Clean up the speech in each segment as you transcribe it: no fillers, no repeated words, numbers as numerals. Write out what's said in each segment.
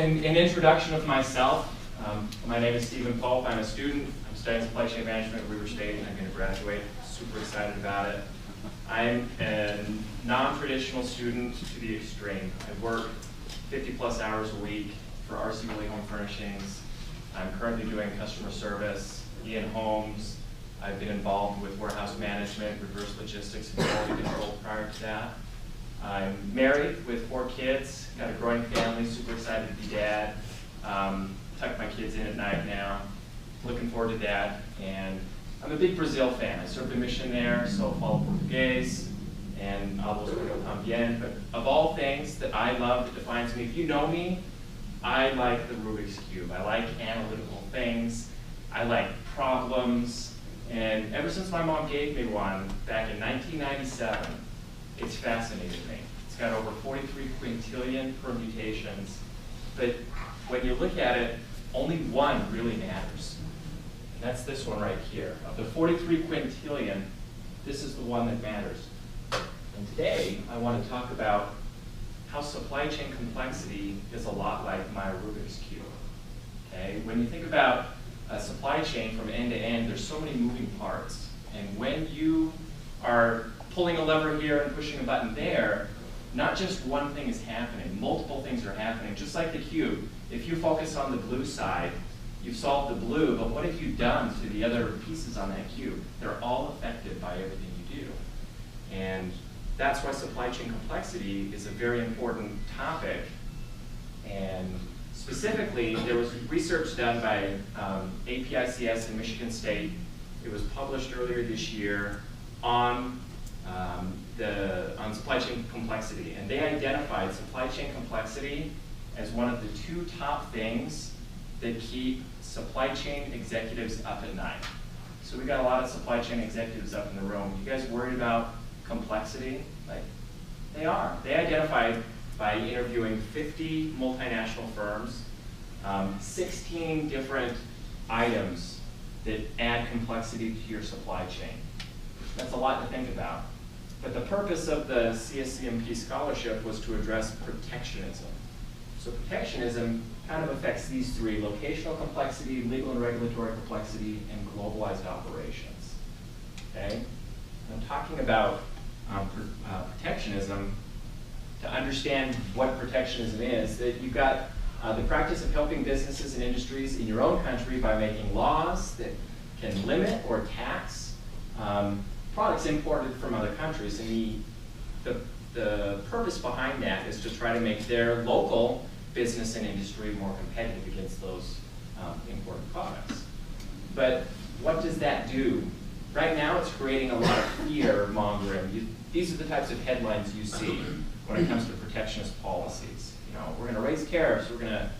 an introduction of myself. My name is Stephen Pope. I'm a student. I'm studying supply chain management at Rubiks State, and I'm going to graduate. Super excited about it. I'm a non-traditional student to the extreme. I work 50+ hours a week for RC Willey Home Furnishings. I'm currently doing customer service, Ian Homes. I've been involved with warehouse management, reverse logistics, and quality control prior to that. I'm married with 4 kids, got a growing family, super excited to be dad. Tuck my kids in at night now, looking forward to that. And I'm a big Brazil fan. I served a mission there, so falo português, and hablo espanhol también. But of all things that I love, that defines me, if you know me, I like the Rubiks Cube. I like analytical things. I like problems. And ever since my mom gave me one back in 1997, it's fascinated me. It's got over 43 quintillion permutations. But when you look at it, only one really matters. And that's this one right here. Of the 43 quintillion, this is the one that matters. And today, I want to talk about how supply chain complexity is a lot like my Rubiks Cube. Okay? When you think about a supply chain from end to end, there's so many moving parts. And when you are pulling a lever here and pushing a button there, not just one thing is happening, multiple things are happening. Just like the cube, if you focus on the blue side, you've solved the blue, but what have you done to the other pieces on that cube? They're all affected by everything you do. And that's why supply chain complexity is a very important topic. And specifically, there was research done by APICS in Michigan State. It was published earlier this year on supply chain complexity, and they identified supply chain complexity as one of the 2 top things that keep supply chain executives up at night. So we got a lot of supply chain executives up in the room. You guys worried about complexity? Like, they are. They identified by interviewing 50 multinational firms, 16 different items that add complexity to your supply chain. That's a lot to think about. But the purpose of the CSCMP scholarship was to address protectionism. So protectionism kind of affects these 3: locational complexity, legal and regulatory complexity, and globalized operations. Okay? I'm talking about protectionism. To understand what protectionism is, that you've got the practice of helping businesses and industries in your own country by making laws that can limit or tax products imported from other countries. And the purpose behind that is to try to make their local business and industry more competitive against those imported products. But what does that do? Right now, it's creating a lot of fear mongering. These are the types of headlines you see when it comes to protectionist policies. You know, we're going to raise tariffs, we're going to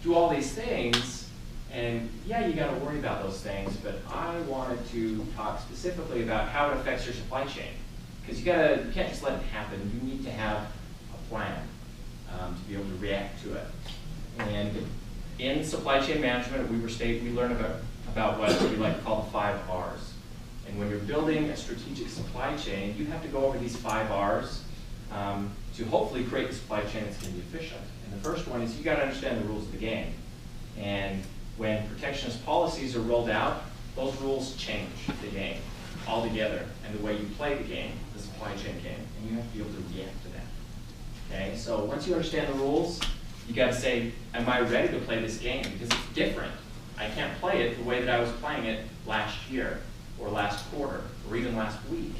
do all these things, and yeah, you got to worry about those things, but I wanted to talk specifically about how it affects your supply chain. Because you can't just let it happen. You need to have a plan to be able to react to it. And in supply chain management at Weber State, we learn about what we like to call the 5 R's. And when you're building a strategic supply chain, you have to go over these 5 R's to hopefully create a supply chain that's going to be efficient. And the first one is you got to understand the rules of the game. And when protectionist policies are rolled out, those rules change the game altogether and the way you play the game, the supply chain game, and you have to be able to react to that. Okay, so once you understand the rules, you got to say, am I ready to play this game? Because it's different. I can't play it the way that I was playing it last year, or last quarter, or even last week.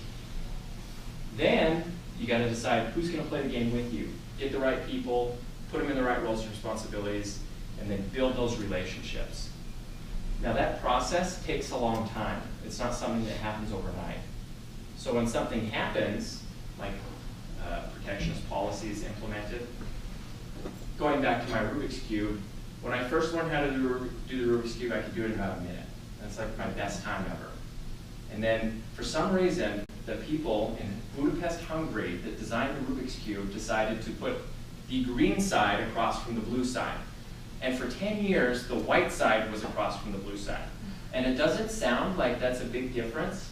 Then you got to decide who's going to play the game with you. Get the right people, put them in the right roles and responsibilities, and then build those relationships. Now that process takes a long time. It's not something that happens overnight. So when something happens, like protectionist policies implemented, going back to my Rubiks Cube, when I first learned how to do the Rubiks Cube, I could do it in about a minute. That's like my best time ever. And then for some reason, the people in Budapest, Hungary that designed the Rubiks Cube decided to put the green side across from the blue side. And for 10 years, the white side was across from the blue side. And it doesn't sound like that's a big difference,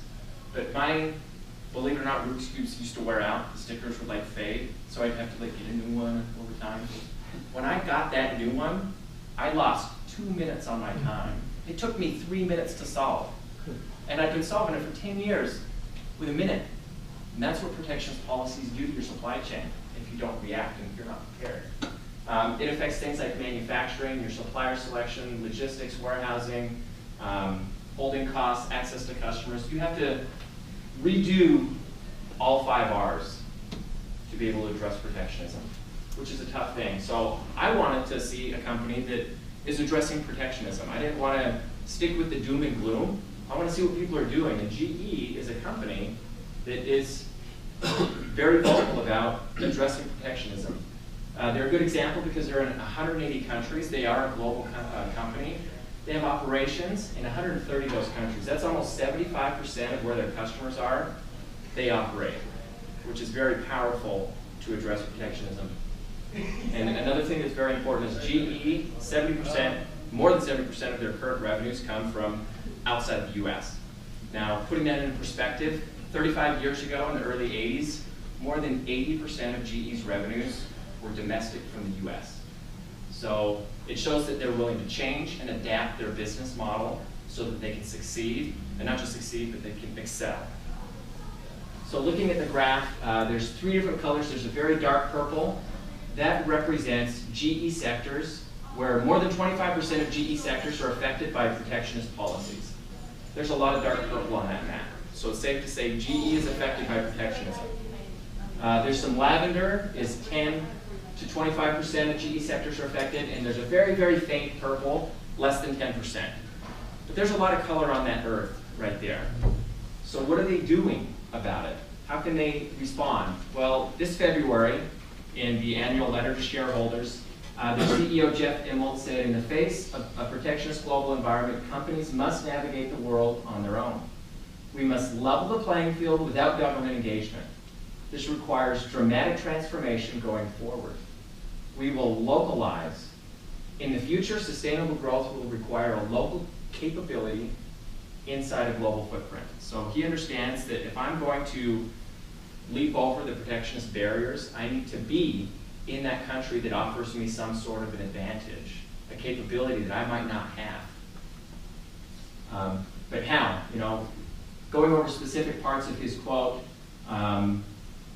but my, believe it or not, Rubiks Cubes used to wear out. The stickers would like fade, so I'd have to like get a new one over time. When I got that new one, I lost 2 minutes on my time. It took me 3 minutes to solve. And I've been solving it for 10 years with a minute. And that's what protectionist policies do to your supply chain if you don't react and if you're not prepared. It affects things like manufacturing, your supplier selection, logistics, warehousing, holding costs, access to customers. You have to redo all 5 R's to be able to address protectionism, which is a tough thing. So I wanted to see a company that is addressing protectionism. I didn't want to stick with the doom and gloom. I want to see what people are doing. And GE is a company that is very vocal about addressing protectionism. They're a good example because they're in 180 countries. They are a global company. They have operations in 130 of those countries. That's almost 75% of where their customers are. They operate, which is very powerful to address protectionism. And another thing that's very important is GE, 70%, more than 70% of their current revenues come from outside the US. Now, putting that into perspective, 35 years ago in the early 80s, more than 80% of GE's revenues were domestic from the US. So it shows that they're willing to change and adapt their business model so that they can succeed, and not just succeed, but they can excel. So looking at the graph, there's 3 different colors. There's a very dark purple. That represents GE sectors where more than 25% of GE sectors are affected by protectionist policies. There's a lot of dark purple on that map. So it's safe to say GE is affected by protectionism. There's some lavender, is 10 to 25% of GE sectors are affected, and there's a very, very faint purple, less than 10%. But there's a lot of color on that earth right there. So what are they doing about it? How can they respond? Well, this February, in the annual letter to shareholders, the CEO Jeff Immelt said, in the face of a protectionist global environment, companies must navigate the world on their own. We must level the playing field without government engagement. This requires dramatic transformation going forward. We will localize. In the future, sustainable growth will require a local capability inside a global footprint. So he understands that if I'm going to leap over the protectionist barriers, I need to be in that country that offers me some sort of an advantage, a capability that I might not have. But how? You know, going over specific parts of his quote,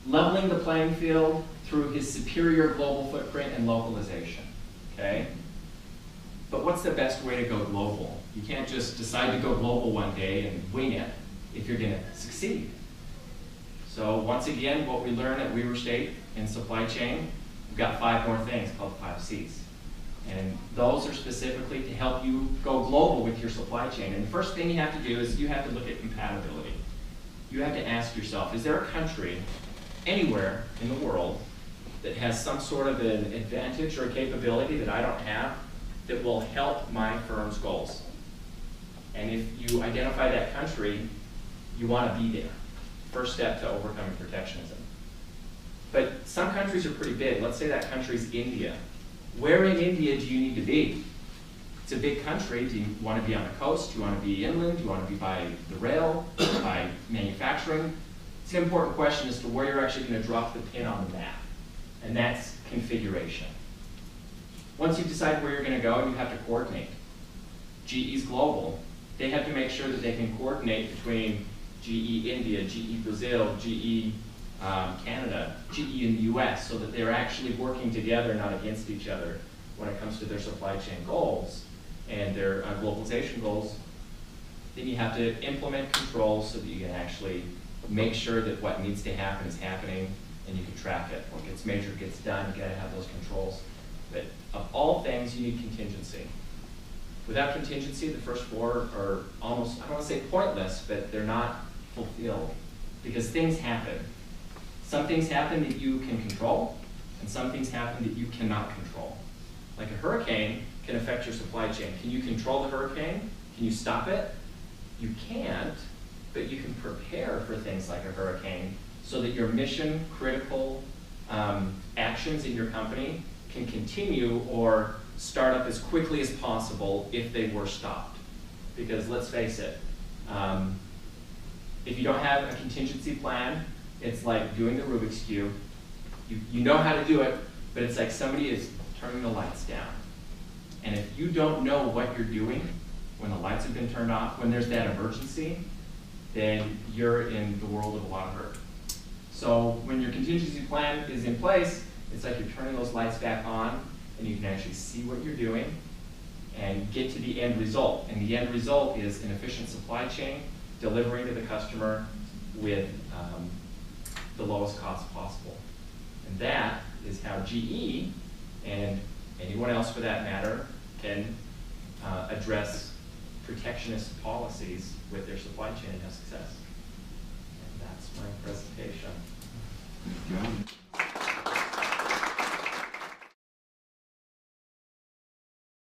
leveling the playing field through his superior global footprint and localization, okay? But what's the best way to go global? You can't just decide to go global one day and wing it if you're gonna succeed. So once again, what we learn at Weaver State in supply chain, we've got 5 more things called 5 C's. And those are specifically to help you go global with your supply chain. And the first thing you have to do is you have to look at compatibility. You have to ask yourself, is there a country anywhere in the world that has some sort of an advantage or a capability that I don't have that will help my firm's goals? And if you identify that country, you want to be there. First step to overcoming protectionism. But some countries are pretty big. Let's say that country's India. Where in India do you need to be? It's a big country. Do you want to be on the coast? Do you want to be inland? Do you want to be by the rail, by manufacturing? It's an important question as to where you're actually going to drop the pin on the map. And that's configuration. Once you've decided where you're going to go, you have to coordinate. GE's global. They have to make sure that they can coordinate between GE India, GE Brazil, GE Canada, GE in the US, so that they're actually working together, not against each other when it comes to their supply chain goals and their globalization goals. Then you have to implement controls so that you can actually make sure that what needs to happen is happening and you can track it. What gets measured gets done. You gotta have those controls. But of all things, you need contingency. Without contingency, the first 4 are almost, I don't want to say pointless, but they're not fulfilled because things happen. Some things happen that you can control, and some things happen that you cannot control. Like a hurricane can affect your supply chain. Can you control the hurricane? Can you stop it? You can't, but you can prepare for things like a hurricane so that your mission critical actions in your company can continue or start up as quickly as possible if they were stopped. Because let's face it, if you don't have a contingency plan, it's like doing the Rubiks Cube. You know how to do it, but it's like somebody is turning the lights down. And if you don't know what you're doing when the lights have been turned off, when there's that emergency, then you're in the world of a lot of hurt. So when your contingency plan is in place, it's like you're turning those lights back on, and you can actually see what you're doing and get to the end result. And the end result is an efficient supply chain, delivering to the customer with the lowest cost possible. And that is how GE, and anyone else for that matter, can address protectionist policies with their supply chain and have success. And that's my presentation. Good job.